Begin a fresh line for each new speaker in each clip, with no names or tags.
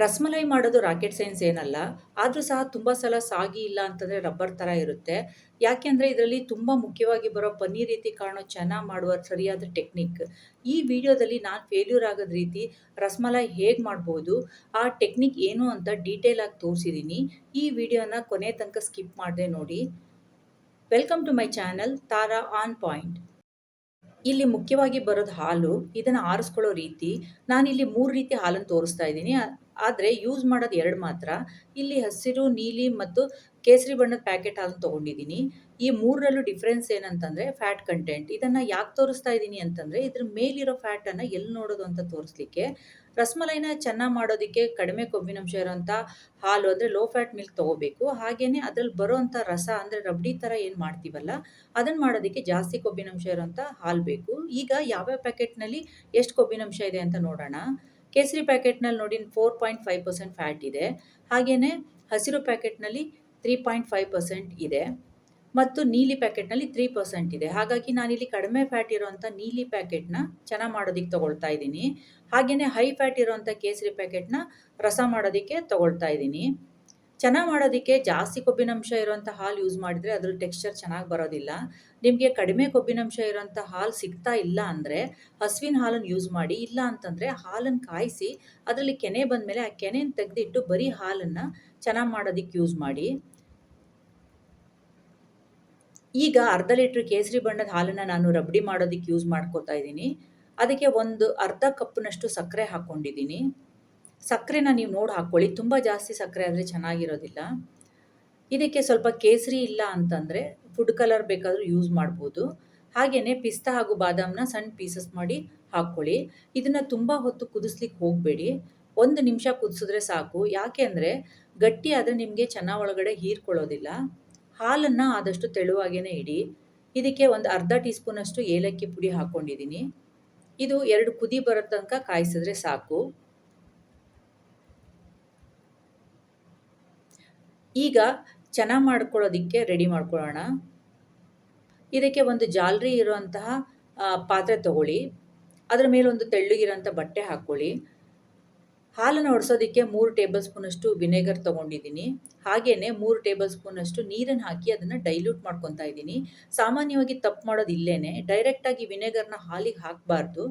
ರಸಮಲೈ ಮಾಡೋದು rocket science ಏನಲ್ಲ. ಆದ್ರೂ ಸಹ ತುಂಬ ಸಲ ಸಾಗಿ ಇಲ್ಲ ಅಂತಂದ್ರೆ ರಬ್ಬರ್ ಥರ ಇರುತ್ತೆ. ಯಾಕೆಂದ್ರೆ ಇದರಲ್ಲಿ ತುಂಬ ಮುಖ್ಯವಾಗಿ ಬರೋ ಪನ್ನೀರ್ ರೀತಿ ಕಾಣೋ ಚೆನ್ನ ಮಾಡುವ ಸರಿಯಾದ ಟೆಕ್ನಿಕ್. ಈ ವಿಡಿಯೋದಲ್ಲಿ ನಾನು ಫೇಲ್ಯೂರ್ ಆಗದ ರೀತಿ ರಸಮಲೈ ಹೇಗೆ ಮಾಡ್ಬೋದು, ಆ ಟೆಕ್ನಿಕ್ ಏನು ಅಂತ ಡೀಟೇಲ್ ಆಗಿ ತೋರಿಸಿದ್ದೀನಿ. ಈ ವಿಡಿಯೋನ ಕೊನೆ ತನಕ ಸ್ಕಿಪ್ ಮಾಡದೆ ನೋಡಿ. Welcome to my channel Tara on point. ಇಲ್ಲಿ ಮುಖ್ಯವಾಗಿ ಬರೋದು ಹಾಲು. ಇದನ್ನು ಆರಿಸ್ಕೊಳ್ಳೋ ರೀತಿ. ನಾನಿಲ್ಲಿ 3 ರೀತಿ ಹಾಲನ್ನು ತೋರಿಸ್ತಾ ಇದ್ದೀನಿ. ಆದರೆ ಯೂಸ್ ಮಾಡೋದು 2 ಮಾತ್ರ. ಇಲ್ಲಿ ಹಸಿರು, ನೀಲಿ ಮತ್ತು ಕೇಸರಿ ಬಣ್ಣದ ಪ್ಯಾಕೆಟ್ ಹಾಲನ್ನು ತೊಗೊಂಡಿದ್ದೀನಿ. ಈ 3ರಲ್ಲೂ ಡಿಫ್ರೆನ್ಸ್ ಏನಂತಂದರೆ ಫ್ಯಾಟ್ ಕಂಟೆಂಟ್. ಇದನ್ನು ಯಾಕೆ ತೋರಿಸ್ತಾ ಇದ್ದೀನಿ ಅಂತಂದರೆ ಇದ್ರ ಮೇಲಿರೋ ಫ್ಯಾಟನ್ನು ಎಲ್ಲಿ ನೋಡೋದು ಅಂತ ತೋರಿಸ್ಲಿಕ್ಕೆ. ರಸಮಲೈನ ಚೆನ್ನಾಗಿ ಮಾಡೋದಕ್ಕೆ ಕಡಿಮೆ ಕೊಬ್ಬಿನಂಶ ಇರೋಂಥ ಹಾಲು ಅಂದರೆ ಲೋ ಫ್ಯಾಟ್ ಮಿಲ್ಕ್ ತೊಗೋಬೇಕು. ಹಾಗೆಯೇ ಅದ್ರಲ್ಲಿ ಬರೋವಂಥ ರಸ ಅಂದರೆ ರಬಡಿ ಥರ ಏನು ಮಾಡ್ತೀವಲ್ಲ, ಅದನ್ನು ಮಾಡೋದಕ್ಕೆ ಜಾಸ್ತಿ ಕೊಬ್ಬಿನಂಶ ಇರೋಂಥ ಹಾಲು ಬೇಕು. ಈಗ ಯಾವ್ಯಾವ ಪ್ಯಾಕೆಟ್ನಲ್ಲಿ ಎಷ್ಟು ಕೊಬ್ಬಿನಂಶ ಇದೆ ಅಂತ ನೋಡೋಣ. ಕೇಸರಿ ಪ್ಯಾಕೆಟ್ನಲ್ಲಿ ನೋಡಿ 4.5% ಫ್ಯಾಟ್ ಇದೆ. ಹಾಗೆಯೇ ಹಸಿರು ಪ್ಯಾಕೆಟ್ನಲ್ಲಿ 3.5% ಇದೆ ಮತ್ತು ನೀಲಿ ಪ್ಯಾಕೆಟ್ನಲ್ಲಿ 3% ಇದೆ. ಹಾಗಾಗಿ ನಾನಿಲ್ಲಿ ಕಡಿಮೆ ಫ್ಯಾಟ್ ಇರೋವಂಥ ನೀಲಿ ಪ್ಯಾಕೆಟ್ನ ಚೆನ್ನಾಗಿ ಮಾಡೋದಕ್ಕೆ ತೊಗೊಳ್ತಾ ಇದ್ದೀನಿ. ಹಾಗೆಯೇ ಹೈ ಫ್ಯಾಟ್ ಇರೋವಂಥ ಕೇಸರಿ ಪ್ಯಾಕೆಟ್ನ ರಸ ಮಾಡೋದಕ್ಕೆ ತೊಗೊಳ್ತಾ ಇದ್ದೀನಿ. ಚೆನ್ನಾಗಿ ಮಾಡೋದಕ್ಕೆ ಜಾಸ್ತಿ ಕೊಬ್ಬಿನಂಶ ಇರೋಂಥ ಹಾಲು ಯೂಸ್ ಮಾಡಿದರೆ ಅದ್ರ ಟೆಕ್ಸ್ಚರ್ ಚೆನ್ನಾಗಿ ಬರೋದಿಲ್ಲ. ನಿಮಗೆ ಕಡಿಮೆ ಕೊಬ್ಬಿನಂಶ ಇರೋಂಥ ಹಾಲು ಸಿಗ್ತಾ ಇಲ್ಲ ಅಂದರೆ ಹಸುವಿನ ಹಾಲನ್ನು ಯೂಸ್ ಮಾಡಿ. ಇಲ್ಲ ಅಂತಂದರೆ ಹಾಲನ್ನು ಕಾಯಿಸಿ ಅದರಲ್ಲಿ ಕೆನೆ ಬಂದಮೇಲೆ ಆ ಕೆನೆನ ತೆಗೆದಿಟ್ಟು ಬರೀ ಹಾಲನ್ನು ಚೆನ್ನಾಗಿ ಮಾಡೋದಕ್ಕೆ ಯೂಸ್ ಮಾಡಿ. ಈಗ ಅರ್ಧ ಲೀಟ್ರ್ ಕೇಸರಿ ಬಣ್ಣದ ಹಾಲನ್ನು ನಾನು ರಬಡಿ ಮಾಡೋದಕ್ಕೆ ಯೂಸ್ ಮಾಡ್ಕೋತಾ ಇದ್ದೀನಿ. ಅದಕ್ಕೆ ಒಂದು ಅರ್ಧ ಕಪ್ನಷ್ಟು ಸಕ್ಕರೆ ಹಾಕ್ಕೊಂಡಿದ್ದೀನಿ. ಸಕ್ಕರೆನ ನೀವು ನೋಡಿ ಹಾಕ್ಕೊಳ್ಳಿ. ತುಂಬ ಜಾಸ್ತಿ ಸಕ್ಕರೆ ಆದರೆ ಚೆನ್ನಾಗಿರೋದಿಲ್ಲ. ಇದಕ್ಕೆ ಸ್ವಲ್ಪ ಕೇಸರಿ ಇಲ್ಲ ಅಂತಂದರೆ ಫುಡ್ ಕಲರ್ ಬೇಕಾದರೂ ಯೂಸ್ ಮಾಡ್ಬೋದು. ಹಾಗೆಯೇ ಪಿಸ್ತಾ ಹಾಗೂ ಬಾದಾಮನ್ನ ಸಣ್ಣ ಪೀಸಸ್ ಮಾಡಿ ಹಾಕ್ಕೊಳ್ಳಿ. ಇದನ್ನು ತುಂಬ ಹೊತ್ತು ಕುದಿಸ್ಲಿಕ್ಕೆ ಹೋಗಬೇಡಿ. 1 ನಿಮಿಷ ಕುದಿಸಿದ್ರೆ ಸಾಕು. ಯಾಕೆ ಅಂದರೆ ಗಟ್ಟಿ ಆದರೆ ನಿಮಗೆ ಚೆನ್ನಾಗಿ ಒಳಗಡೆ ಹೀರ್ಕೊಳ್ಳೋದಿಲ್ಲ. ಹಾಲನ್ನು ಆದಷ್ಟು ತೆಳುವಾಗೇ ಇಡಿ. ಇದಕ್ಕೆ ಒಂದು ಅರ್ಧ ಟೀ ಸ್ಪೂನಷ್ಟು ಏಲಕ್ಕಿ ಪುಡಿ ಹಾಕ್ಕೊಂಡಿದ್ದೀನಿ. ಇದು 2 ಕುದಿ ಬರೋ ತನಕ ಕಾಯಿಸಿದ್ರೆ ಸಾಕು. ಈಗ ಚೆನ್ನಾಗಿ ಮಾಡ್ಕೊಳ್ಳೋದಕ್ಕೆ ರೆಡಿ ಮಾಡ್ಕೊಳ್ಳೋಣ. ಇದಕ್ಕೆ ಒಂದು ಜಾಲರಿ ಇರುವಂತಹ ಪಾತ್ರೆ ತಗೊಳ್ಳಿ. ಅದರ ಮೇಲೆ ಒಂದು ತೆಳ್ಳಗಿರೋಂಥ ಬಟ್ಟೆ ಹಾಕ್ಕೊಳ್ಳಿ. ಹಾಲನ್ನು ಒಡಿಸೋದಕ್ಕೆ 3 ಟೇಬಲ್ ಸ್ಪೂನಷ್ಟು ವಿನೆಗರ್ ತೊಗೊಂಡಿದ್ದೀನಿ. ಹಾಗೆಯೇ 3 ಟೇಬಲ್ ಸ್ಪೂನಷ್ಟು ನೀರನ್ನು ಹಾಕಿ ಅದನ್ನು ಡೈಲ್ಯೂಟ್ ಮಾಡ್ಕೊತಾ ಇದ್ದೀನಿ. ಸಾಮಾನ್ಯವಾಗಿ ತಪ್ಪು ಮಾಡೋದು ಇಲ್ಲೇನೆ. ಡೈರೆಕ್ಟಾಗಿ ವಿನೆಗರ್ನ ಹಾಲಿಗೆ ಹಾಕಬಾರ್ದು.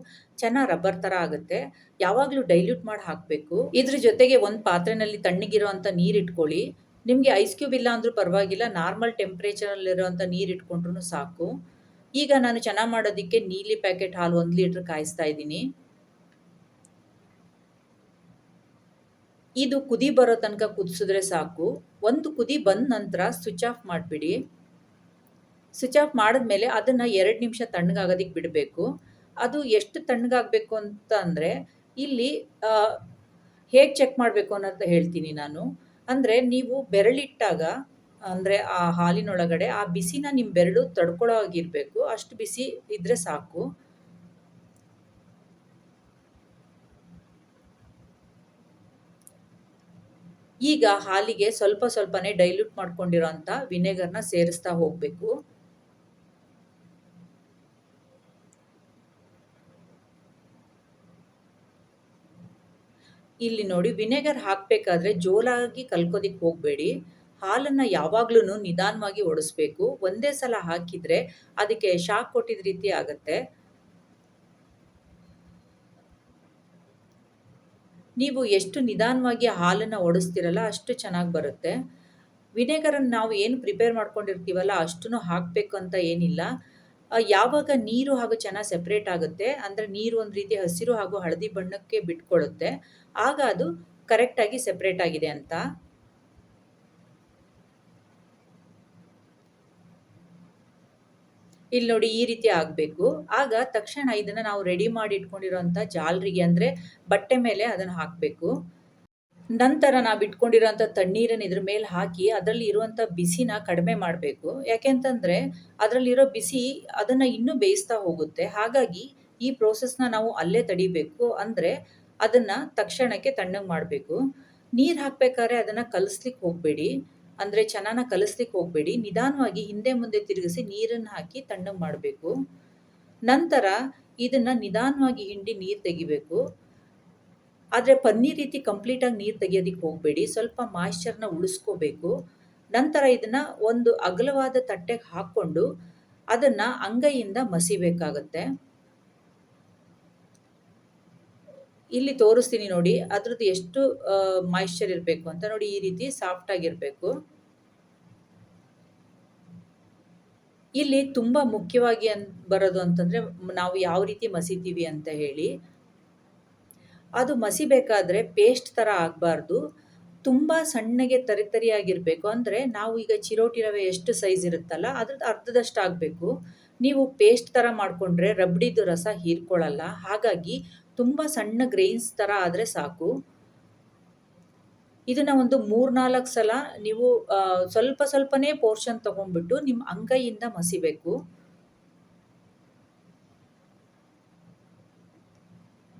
ಚೆನ್ನಾಗಿ ರಬ್ಬರ್ ಥರ ಆಗುತ್ತೆ. ಯಾವಾಗಲೂ ಡೈಲ್ಯೂಟ್ ಮಾಡಿ ಹಾಕಬೇಕು. ಇದ್ರ ಜೊತೆಗೆ ಒಂದು ಪಾತ್ರೆಯಲ್ಲಿ ತಣ್ಣಗಿರೋವಂಥ ನೀರು ಇಟ್ಕೊಳ್ಳಿ. ನಿಮಗೆ ಐಸ್ ಕ್ಯೂಬ್ ಇಲ್ಲ ಅಂದರೂ ಪರವಾಗಿಲ್ಲ, ನಾರ್ಮಲ್ ಟೆಂಪ್ರೇಚರಲ್ಲಿರೋವಂಥ ನೀರು ಇಟ್ಕೊಂಡ್ರೂ ಸಾಕು. ಈಗ ನಾನು ಚೆನ್ನಾಗಿ ಮಾಡೋದಕ್ಕೆ ನೀಲಿ ಪ್ಯಾಕೆಟ್ ಹಾಲು 1 ಲೀಟ್ರ್ ಕಾಯಿಸ್ತಾ ಇದ್ದೀನಿ. ಇದು ಕುದಿ ಬರೋ ತನಕ ಕುದಿಸಿದ್ರೆ ಸಾಕು. ಒಂದು ಕುದಿ ಬಂದ ನಂತರ ಸ್ವಿಚ್ ಆಫ್ ಮಾಡಿಬಿಡಿ. ಸ್ವಿಚ್ ಆಫ್ ಮಾಡಿದ್ಮೇಲೆ ಅದನ್ನು 2 ನಿಮಿಷ ತಣ್ಣಗಾಗೋದಕ್ಕೆ ಬಿಡಬೇಕು. ಅದು ಎಷ್ಟು ತಣ್ಣಗಾಗಬೇಕು ಅಂತ ಅಂದರೆ ಇಲ್ಲಿ ಹೇಗೆ ಚೆಕ್ ಮಾಡಬೇಕು ಅನ್ನೋದು ಹೇಳ್ತೀನಿ ನಾನು. ಅಂದರೆ ನೀವು ಬೆರಳಿಟ್ಟಾಗ ಅಂದರೆ ಆ ಹಾಲಿನೊಳಗಡೆ ಆ ಬಿಸಿನ ನಿಮ್ಮ ಬೆರಳು ತಡ್ಕೊಳ್ಳೋ ಆಗಿರಬೇಕು. ಅಷ್ಟು ಬಿಸಿ ಇದ್ದರೆ ಸಾಕು. ಈಗ ಹಾಲಿಗೆ ಸ್ವಲ್ಪ ಸ್ವಲ್ಪನೇ ಡೈಲ್ಯೂಟ್ ಮಾಡ್ಕೊಂಡಿರೋಂಥ ವಿನೆಗರ್ನ ಸೇರಿಸ್ತಾ ಹೋಗಬೇಕು. ಇಲ್ಲಿ ನೋಡಿ, ವಿನೆಗರ್ ಹಾಕಬೇಕಾದ್ರೆ ಜೋರಾಗಿ ಕಲ್ಕೋದಿಕ್ಕೆ ಹೋಗಬೇಡಿ. ಹಾಲನ್ನು ಯಾವಾಗ್ಲೂ ನಿಧಾನವಾಗಿ ಒಡಿಸ್ಬೇಕು. ಒಂದೇ ಸಲ ಹಾಕಿದರೆ ಅದಕ್ಕೆ ಶಾಕ್ ಕೊಟ್ಟಿದ ರೀತಿ ಆಗುತ್ತೆ. ನೀವು ಎಷ್ಟು ನಿಧಾನವಾಗಿ ಹಾಲನ್ನು ಒಡಿಸ್ತಿರಲ್ಲ ಅಷ್ಟು ಚೆನ್ನಾಗಿ ಬರುತ್ತೆ. ವಿನೆಗರನ್ನು ನಾವು ಏನು ಪ್ರಿಪೇರ್ ಮಾಡ್ಕೊಂಡಿರ್ತೀವಲ್ಲ ಅಷ್ಟನ್ನು ಹಾಕಬೇಕು ಅಂತ ಏನಿಲ್ಲ. ಯಾವಾಗ ನೀರು ಹಾಗೂ ಚೆನ್ನಾಗಿ ಸೆಪ್ರೇಟ್ ಆಗುತ್ತೆ, ಅಂದರೆ ನೀರು ಒಂದು ರೀತಿ ಹಸಿರು ಹಾಗೂ ಹಳದಿ ಬಣ್ಣಕ್ಕೆ ಬಿಟ್ಕೊಳ್ಳುತ್ತೆ, ಆಗ ಅದು ಕರೆಕ್ಟಾಗಿ ಸೆಪ್ರೇಟ್ ಆಗಿದೆ ಅಂತ. ಇಲ್ಲಿ ನೋಡಿ, ಈ ರೀತಿ ಆಗಬೇಕು. ಆಗ ತಕ್ಷಣ ಇದನ್ನು ನಾವು ರೆಡಿ ಮಾಡಿ ಇಟ್ಕೊಂಡಿರೋಂಥ ಜಾಲರಿಗೆ ಅಂದರೆ ಬಟ್ಟೆ ಮೇಲೆ ಅದನ್ನು ಹಾಕಬೇಕು. ನಂತರ ನಾವು ಇಟ್ಕೊಂಡಿರೋಂಥ ತಣ್ಣೀರನ್ನು ಇದ್ರ ಮೇಲೆ ಹಾಕಿ ಅದರಲ್ಲಿ ಇರುವಂಥ ಬಿಸಿನ ಕಡಿಮೆ ಮಾಡಬೇಕು. ಯಾಕೆಂತಂದರೆ ಅದರಲ್ಲಿರೋ ಬಿಸಿ ಅದನ್ನು ಇನ್ನೂ ಬೇಯಿಸ್ತಾ ಹೋಗುತ್ತೆ. ಹಾಗಾಗಿ ಈ ಪ್ರೋಸೆಸ್ನ ನಾವು ಅಲ್ಲೇ ತಡಿಬೇಕು. ಅಂದರೆ ಅದನ್ನು ತಕ್ಷಣಕ್ಕೆ ತಣ್ಣಗೆ ಮಾಡಬೇಕು. ನೀರು ಹಾಕಬೇಕಾದ್ರೆ ಅದನ್ನು ಕಲಿಸ್ಲಿಕ್ಕೆ ಹೋಗಬೇಡಿ. ಅಂದರೆ ಚೆನ್ನಾಗಿ ಕಲಿಸ್ಲಿಕ್ಕೆ ಹೋಗಬೇಡಿ. ನಿಧಾನವಾಗಿ ಹಿಂದೆ ಮುಂದೆ ತಿರುಗಿಸಿ ನೀರನ್ನು ಹಾಕಿ ತಣ್ಣಗೆ ಮಾಡಬೇಕು. ನಂತರ ಇದನ್ನು ನಿಧಾನವಾಗಿ ಹಿಂಡಿ ನೀರು ತೆಗಿಬೇಕು. ಆದರೆ ಪನ್ನೀರ್ ರೀತಿ ಕಂಪ್ಲೀಟಾಗಿ ನೀರು ತೆಗಿಯೋದಕ್ಕೆ ಹೋಗಬೇಡಿ. ಸ್ವಲ್ಪ ಮಾಯಿಶ್ಚರ್‌ನ ಉಳಿಸ್ಕೋಬೇಕು. ನಂತರ ಇದನ್ನ ಒಂದು ಅಗಲವಾದ ತಟ್ಟೆಗೆ ಹಾಕ್ಕೊಂಡು ಅದನ್ನ ಅಂಗೈಯಿಂದ ಮಸಿಬೇಕಾಗತ್ತೆ. ಇಲ್ಲಿ ತೋರಿಸ್ತೀನಿ ನೋಡಿ. ಅದ್ರದ್ದು ಎಷ್ಟು ಮಾಯಿಶ್ಚರ್ ಇರಬೇಕು ಅಂತ ನೋಡಿ. ಈ ರೀತಿ ಸಾಫ್ಟ್ ಆಗಿರಬೇಕು. ಇಲ್ಲಿ ತುಂಬಾ ಮುಖ್ಯವಾಗಿ ಬರೋದು ಅಂತಂದ್ರೆ ನಾವು ಯಾವ ರೀತಿ ಮಸಿತೀವಿ ಅಂತ ಹೇಳಿ. ಅದು ಮಸಿಬೇಕಾದ್ರೆ ಪೇಸ್ಟ್ ಥರ ಆಗಬಾರ್ದು. ತುಂಬ ಸಣ್ಣಗೆ ತರಿತರಿಯಾಗಿರಬೇಕು. ಅಂದರೆ ನಾವು ಈಗ ಚಿರೋಟಿ ರವೆ ಎಷ್ಟು ಸೈಜ್ ಇರುತ್ತಲ್ಲ ಅದ್ರದ್ದು ಅರ್ಧದಷ್ಟು ಆಗಬೇಕು. ನೀವು ಪೇಸ್ಟ್ ಥರ ಮಾಡಿಕೊಂಡ್ರೆ ರಬಡಿದು ರಸ ಹೀರ್ಕೊಳ್ಳಲ್ಲ. ಹಾಗಾಗಿ ತುಂಬ ಸಣ್ಣ ಗ್ರೈನ್ಸ್ ಥರ ಆದರೆ ಸಾಕು. ಇದನ್ನ ಒಂದು 3-4 ಸಲ ನೀವು ಸ್ವಲ್ಪ ಸ್ವಲ್ಪನೇ ಪೋರ್ಷನ್ ತಗೊಂಡ್ಬಿಟ್ಟು ನಿಮ್ಮ ಅಂಗೈಯಿಂದ ಮಸಿಬೇಕು.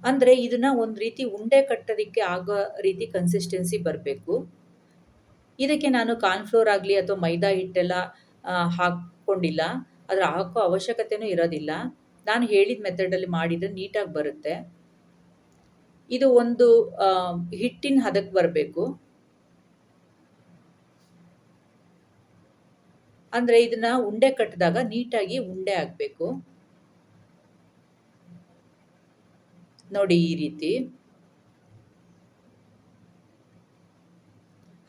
ಅಂದರೆ ಇದನ್ನ ಒಂದು ರೀತಿ ಉಂಡೆ ಕಟ್ಟೋದಕ್ಕೆ ಆಗೋ ರೀತಿ ಕನ್ಸಿಸ್ಟೆನ್ಸಿ ಬರಬೇಕು. ಇದಕ್ಕೆ ನಾನು ಕಾರ್ನ್‌ಫ್ಲೋರ್ ಆಗಲಿ ಅಥವಾ ಮೈದಾ ಹಿಟ್ಟೆಲ್ಲ ಹಾಕ್ಕೊಂಡಿಲ್ಲ. ಅದ್ರ ಹಾಕೋ ಅವಶ್ಯಕತೆನೂ ಇರೋದಿಲ್ಲ. ನಾನು ಹೇಳಿದ ಮೆಥಡಲ್ಲಿ ಮಾಡಿದರೆ ನೀಟಾಗಿ ಬರುತ್ತೆ. ಇದು ಒಂದು ಹಿಟ್ಟಿನ ಹದಕ್ಕೆ ಬರಬೇಕು. ಅಂದರೆ ಇದನ್ನ ಉಂಡೆ ಕಟ್ಟಿದಾಗ ನೀಟಾಗಿ ಉಂಡೆ ಆಗಬೇಕು. ನೋಡಿ ಈ ರೀತಿ.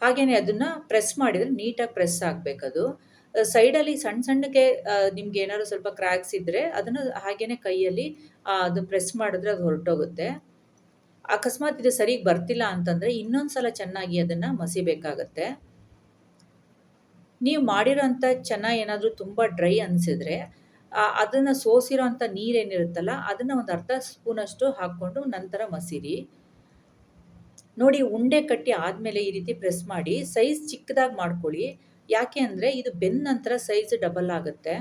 ಹಾಗೇನೆ ಅದನ್ನ ಪ್ರೆಸ್ ಮಾಡಿದರೆ ನೀಟಾಗಿ ಪ್ರೆಸ್ ಆಗಬೇಕದು. ಸೈಡಲ್ಲಿ ಸಣ್ಣ ಸಣ್ಣಗೆ ನಿಮ್ಗೆ ಏನಾದ್ರು ಸ್ವಲ್ಪ ಕ್ರ್ಯಾಕ್ಸ್ ಇದ್ದರೆ ಅದನ್ನು ಹಾಗೇನೆ ಕೈಯಲ್ಲಿ ಅದನ್ನ ಪ್ರೆಸ್ ಮಾಡಿದ್ರೆ ಅದು ಹೊರಟೋಗುತ್ತೆ. ಅಕಸ್ಮಾತ್ ಇದು ಸರಿಗೆ ಬರ್ತಿಲ್ಲ ಅಂತಂದರೆ ಇನ್ನೊಂದು ಸಲ ಚೆನ್ನಾಗಿ ಅದನ್ನು ಮಸಿಬೇಕಾಗತ್ತೆ. ನೀವು ಮಾಡಿರೋಂಥ ಚೆನ್ನ ಏನಾದರೂ ತುಂಬ ಡ್ರೈ ಅನಿಸಿದ್ರೆ ಅದನ್ನು ಸೋಸಿರೋಂಥ ನೀರೇನಿರುತ್ತಲ್ಲ ಅದನ್ನು ಒಂದು ಅರ್ಧ ಸ್ಪೂನಷ್ಟು ಹಾಕ್ಕೊಂಡು ನಂತರ ಮಸಿರಿ. ನೋಡಿ ಉಂಡೆ ಕಟ್ಟಿ ಆದಮೇಲೆ ಈ ರೀತಿ ಪ್ರೆಸ್ ಮಾಡಿ ಸೈಜ್ ಚಿಕ್ಕದಾಗಿ ಮಾಡ್ಕೊಳ್ಳಿ. ಯಾಕೆ ಅಂದರೆ ಇದು ಬೆಂದ ನಂತರ ಸೈಜ್ ಡಬಲ್ ಆಗುತ್ತೆ.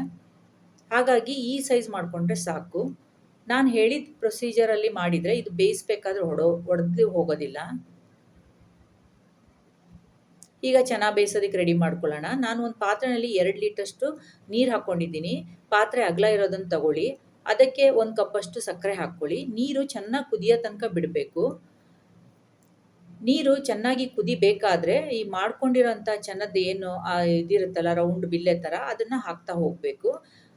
ಹಾಗಾಗಿ ಈ ಸೈಜ್ ಮಾಡಿಕೊಂಡ್ರೆ ಸಾಕು. ನಾನು ಹೇಳಿದ ಪ್ರೊಸೀಜರಲ್ಲಿ ಮಾಡಿದರೆ ಇದು ಬೇಯಿಸ್ಬೇಕಾದ್ರೆ ಒಡೆದು ಹೋಗೋದಿಲ್ಲ. ಈಗ ಚೆನ್ನಾಗಿ ಬೇಯಿಸೋದಕ್ಕೆ ರೆಡಿ ಮಾಡ್ಕೊಳ್ಳೋಣ. ನಾನು ಒಂದು ಪಾತ್ರೆಯಲ್ಲಿ 2 ಲೀಟರ್ಷ್ಟು ನೀರು ಹಾಕ್ಕೊಂಡಿದ್ದೀನಿ. ಪಾತ್ರೆ ಅಗಲ ಇರೋದನ್ನು ತಗೊಳ್ಳಿ. ಅದಕ್ಕೆ 1 ಕಪ್ಪಷ್ಟು ಸಕ್ಕರೆ ಹಾಕ್ಕೊಳ್ಳಿ. ನೀರು ಚೆನ್ನಾಗಿ ಕುದಿಯೋ ತನಕ ಬಿಡಬೇಕು. ನೀರು ಚೆನ್ನಾಗಿ ಕುದಿಬೇಕಾದ್ರೆ ಈ ಮಾಡ್ಕೊಂಡಿರೋಂಥ ಚೆನ್ನದ್ದು ಏನು ಇದಿರುತ್ತಲ್ಲ ರೌಂಡ್ ಬಿಲ್ಲೆ ಥರ ಅದನ್ನು ಹಾಕ್ತಾ ಹೋಗಬೇಕು.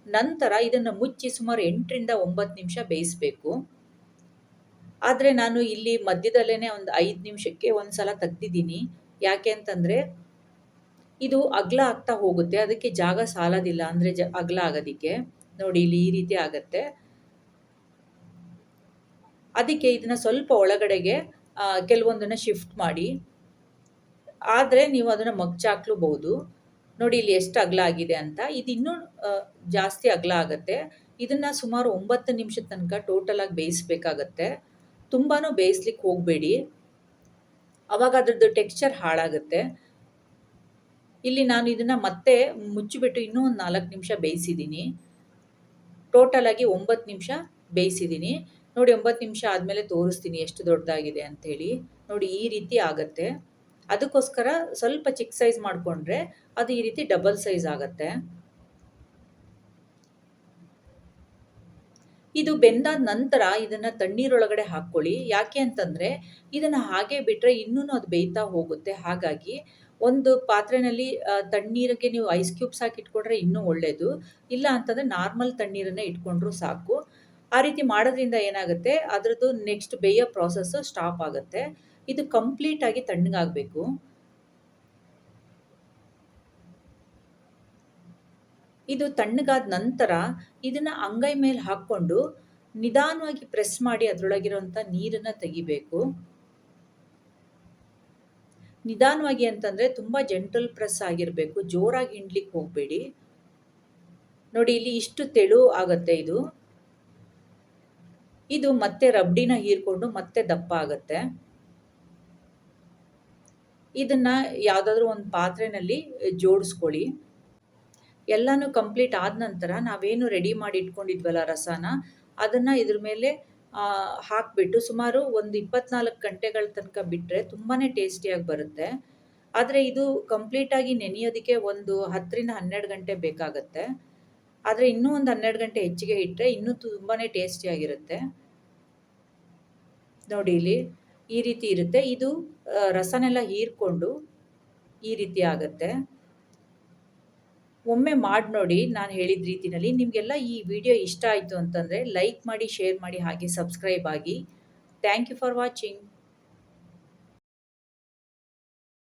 ನಂತರ ಇದನ್ನು ಮುಚ್ಚಿ ಸುಮಾರು 8-9 ನಿಮಿಷ ಬೇಯಿಸಬೇಕು. ಆದರೆ ನಾನು ಇಲ್ಲಿ ಮಧ್ಯದಲ್ಲೇ ಒಂದು 5 ನಿಮಿಷಕ್ಕೆ ಒಂದು ಸಲ ತೆಗ್ದಿದ್ದೀನಿ. ಯಾಕೆ ಅಂತಂದರೆ ಇದು ಅಗಲ ಆಗ್ತಾ ಹೋಗುತ್ತೆ. ಅದಕ್ಕೆ ಜಾಗ ಸಾಲೋದಿಲ್ಲ ಅಂದರೆ ಅಗಲ ಆಗೋದಕ್ಕೆ. ನೋಡಿ ಇಲ್ಲಿ ಈ ರೀತಿ ಆಗುತ್ತೆ. ಅದಕ್ಕೆ ಇದನ್ನ ಸ್ವಲ್ಪ ಒಳಗಡೆಗೆ ಕೆಲವೊಂದನ್ನು ಶಿಫ್ಟ್ ಮಾಡಿ. ಆದರೆ ನೀವು ಅದನ್ನು ಮಗ್ಚಾಕ್ಲೂಬಹುದು. ನೋಡಿ ಇಲ್ಲಿ ಎಷ್ಟು ಅಗಲ ಆಗಿದೆ ಅಂತ. ಇದು ಇನ್ನೂ ಜಾಸ್ತಿ ಅಗಲ ಆಗುತ್ತೆ. ಇದನ್ನು ಸುಮಾರು 9 ನಿಮಿಷದ ತನಕ ಟೋಟಲಾಗಿ ಬೇಯಿಸಬೇಕಾಗತ್ತೆ. ತುಂಬಾ ಬೇಯಿಸ್ಲಿಕ್ಕೆ ಹೋಗಬೇಡಿ. ಆವಾಗ ಅದ್ರದ್ದು ಟೆಕ್ಸ್ಚರ್ ಹಾಳಾಗುತ್ತೆ. ಇಲ್ಲಿ ನಾನು ಇದನ್ನು ಮತ್ತೆ ಮುಚ್ಚಿಬಿಟ್ಟು ಇನ್ನೂ ಒಂದು 4 ನಿಮಿಷ ಬೇಯಿಸಿದ್ದೀನಿ. ಟೋಟಲಾಗಿ 9 ನಿಮಿಷ ಬೇಯಿಸಿದ್ದೀನಿ. ನೋಡಿ 9 ನಿಮಿಷ ಆದಮೇಲೆ ತೋರಿಸ್ತೀನಿ ಎಷ್ಟು ದೊಡ್ಡದಾಗಿದೆ ಅಂಥೇಳಿ. ನೋಡಿ ಈ ರೀತಿ ಆಗುತ್ತೆ. ಅದಕ್ಕೋಸ್ಕರ ಸ್ವಲ್ಪ ಚಿಕ್ಕ ಸೈಜ್ ಮಾಡಿಕೊಂಡ್ರೆ ಅದು ಈ ರೀತಿ ಡಬಲ್ ಸೈಜ್ ಆಗುತ್ತೆ. ಇದು ಬೆಂದಾದ ನಂತರ ಇದನ್ನು ತಣ್ಣೀರೊಳಗಡೆ ಹಾಕ್ಕೊಳ್ಳಿ. ಯಾಕೆ ಅಂತಂದರೆ ಇದನ್ನು ಹಾಗೆ ಬಿಟ್ಟರೆ ಇನ್ನೂ ಅದು ಬೇಯ್ತಾ ಹೋಗುತ್ತೆ. ಹಾಗಾಗಿ ಒಂದು ಪಾತ್ರೆಯಲ್ಲಿ ತಣ್ಣೀರಿಗೆ ನೀವು ಐಸ್ ಕ್ಯೂಬ್ಸ್ ಹಾಕಿ ಇಟ್ಕೊಂಡ್ರೆ ಇನ್ನೂ ಒಳ್ಳೆಯದು. ಇಲ್ಲ ಅಂತಂದರೆ ನಾರ್ಮಲ್ ತಣ್ಣೀರನ್ನೇ ಇಟ್ಕೊಂಡ್ರೂ ಸಾಕು. ಆ ರೀತಿ ಮಾಡೋದ್ರಿಂದ ಏನಾಗುತ್ತೆ ಅದರದ್ದು ನೆಕ್ಸ್ಟ್ ಬೇಯೋ ಪ್ರಾಸೆಸ್ಸು ಸ್ಟಾಪ್ ಆಗುತ್ತೆ. ಇದು ಕಂಪ್ಲೀಟಾಗಿ ತಣ್ಣಗಾಗಬೇಕು. ಇದು ತಣ್ಣಗಾದ ನಂತರ ಇದನ್ನು ಅಂಗೈ ಮೇಲೆ ಹಾಕ್ಕೊಂಡು ನಿಧಾನವಾಗಿ ಪ್ರೆಸ್ ಮಾಡಿ ಅದರೊಳಗಿರೋಂಥ ನೀರನ್ನು ತೆಗಿಬೇಕು. ನಿಧಾನವಾಗಿ ಅಂತಂದರೆ ತುಂಬ ಜೆಂಟಲ್ ಪ್ರೆಸ್ ಆಗಿರಬೇಕು. ಜೋರಾಗಿ ಹಿಂಡ್ಲಿಕ್ಕೆ ಹೋಗಬೇಡಿ. ನೋಡಿ ಇಲ್ಲಿ ಇಷ್ಟು ತೆಳು ಆಗುತ್ತೆ ಇದು. ಇದು ಮತ್ತೆ ರಬ್ಡಿನ ಹೀರ್ಕೊಂಡು ಮತ್ತೆ ದಪ್ಪ ಆಗುತ್ತೆ. ಇದನ್ನು ಯಾವುದಾದ್ರೂ ಒಂದು ಪಾತ್ರೆಯಲ್ಲಿ ಜೋಡಿಸ್ಕೊಳ್ಳಿ. ಎಲ್ಲನೂ ಕಂಪ್ಲೀಟ್ ಆದ ನಂತರ ನಾವೇನು ರೆಡಿ ಮಾಡಿ ಇಟ್ಕೊಂಡಿದ್ವಲ್ಲ ರಸನ ಅದನ್ನು ಇದ್ರ ಮೇಲೆ ಹಾಕಿಬಿಟ್ಟು ಸುಮಾರು ಒಂದು 24 ಗಂಟೆಗಳ ತನಕ ಬಿಟ್ಟರೆ ತುಂಬಾ ಟೇಸ್ಟಿಯಾಗಿ ಬರುತ್ತೆ. ಆದರೆ ಇದು ಕಂಪ್ಲೀಟಾಗಿ ನೆನೆಯೋದಕ್ಕೆ ಒಂದು 10-12 ಗಂಟೆ ಬೇಕಾಗುತ್ತೆ. ಆದರೆ ಇನ್ನೂ ಒಂದು 12 ಗಂಟೆ ಹೆಚ್ಚಿಗೆ ಇಟ್ಟರೆ ಇನ್ನೂ ತುಂಬಾ ಟೇಸ್ಟಿಯಾಗಿರುತ್ತೆ. ನೋಡಿ ಇಲ್ಲಿ ಈ ರೀತಿ ಇರುತ್ತೆ. ಇದು ರಸನೆಲ್ಲ ಹೀರ್ಕೊಂಡು ಈ ರೀತಿ ಆಗತ್ತೆ. ಒಮ್ಮೆ ಮಾಡಿ ನೋಡಿ ನಾನು ಹೇಳಿದ ರೀತಿನಲ್ಲಿ. ನಿಮಗೆಲ್ಲ ಈ ವಿಡಿಯೋ ಇಷ್ಟ ಆಯಿತು ಅಂತಂದರೆ ಲೈಕ್ ಮಾಡಿ, ಶೇರ್ ಮಾಡಿ, ಹಾಗೆ ಸಬ್ಸ್ಕ್ರೈಬ್ ಆಗಿ. Thank you for watching.